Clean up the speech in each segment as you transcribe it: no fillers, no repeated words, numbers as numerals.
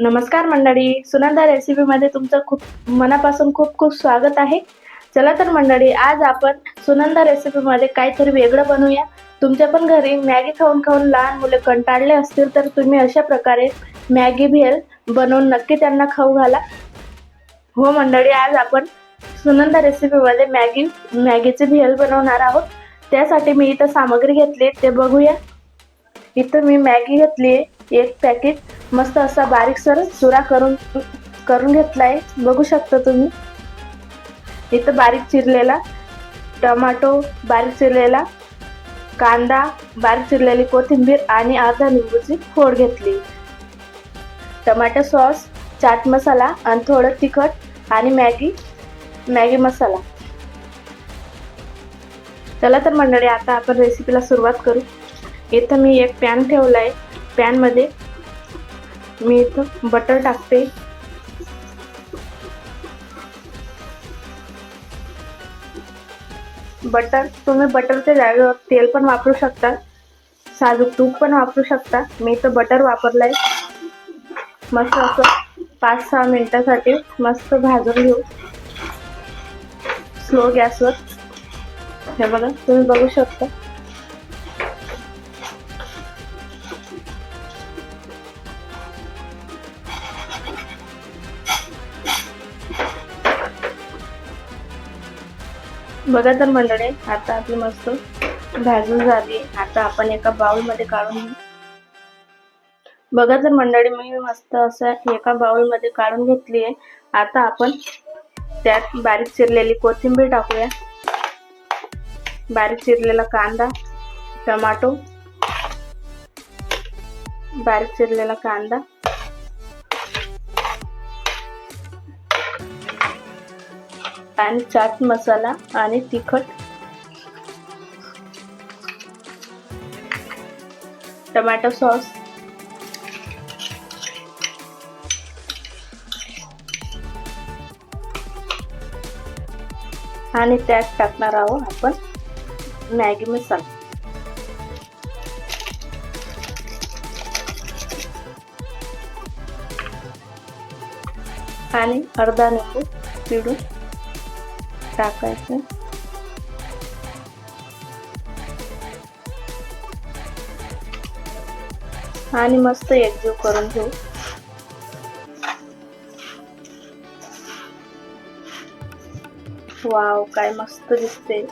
नमस्कार मंडळी, सुनंदा रेसिपीमध्ये तुमचं खूप मनापासून खूप खूप स्वागत आहे. चला तर मंडळी, आज आपण सुनंदा रेसिपीमध्ये काहीतरी वेगळं बनवूया. तुमच्या पण घरी मॅगी खाऊन खाऊन लहान मुले कंटाळले असतील तर तुम्ही अशा प्रकारे मॅगी भेल बनवून नक्की त्यांना खाऊ घाला. हो मंडळी, आज आपण सुनंदा रेसिपीमध्ये मॅगीची भेल बनवणार आहोत. त्यासाठी मी इथं सामग्री घेतली ते बघूया. इथं मी मॅगी घेतली एक पॅकेट, मस्त असा बारीकसर चुरा करून घेतलाय, बघू शकता तुम्ही. इथं बारीक चिरलेला टमाटो, बारीक चिरलेला कांदा, बारीक चिरलेली कोथिंबीर आणि अर्धा लिंबूची फोड घेतली. टमाटो सॉस, चाट मसाला आणि थोडं तिखट आणि मॅगी मसाला. चला तर मंडळी, आता आपण रेसिपीला सुरुवात करू. इथं मी एक पॅन ठेवलाय. पॅन मध्ये मी इथं बटर टाकते. तुम्ही बटरच्या जागेवर तेल पण वापरू शकता, साजूक तूप पण वापरू शकता. मी इथं बटर वापरलाय. मस्त असं 5-6 मिनिटासाठी मस्त भाजून घेऊ स्लो गॅसवर. हे बघा, तुम्ही बघू शकता. बघा तर मंडळी, आता आपली मस्त भाजून झाली. आता आपण एका बाउल मध्ये काढून घेऊ. बघा तर मंडळी, मी मस्त असं एका बाउल मध्ये काढून घेतली आहे. आता आपण त्यात बारीक चिरलेली कोथिंबीर टाकूया, बारीक चिरलेला कांदा, टमाटो, बारीक चिरलेला कांदा आणि चाट मसाला आणि तिखट, टमाटो सॉस, आणि त्यात टाकणार आहोत आपण मॅगी मसाला आणि अर्धा लिंबू पिळून टाकायचं. आणि मस्त एकजीव करून घेऊ. वाव, काय मस्त दिसते.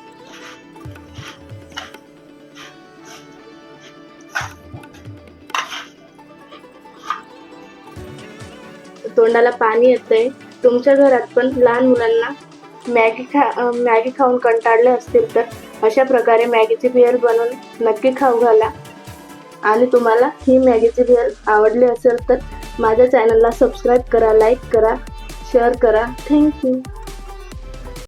तोंडाला पाणी येतंय. तुमच्या घरात पण लहान मुलांना मॅगी खाऊन कंटाळले असतील तर अशा प्रकारे मॅगीची भेल बनवून नक्की खाऊ घाला. आणि तुम्हाला ही मॅगीची भेल आवडली असेल तर माझ्या चॅनलला सबस्क्राईब करा, लाईक करा, शेअर करा. थँक्यू.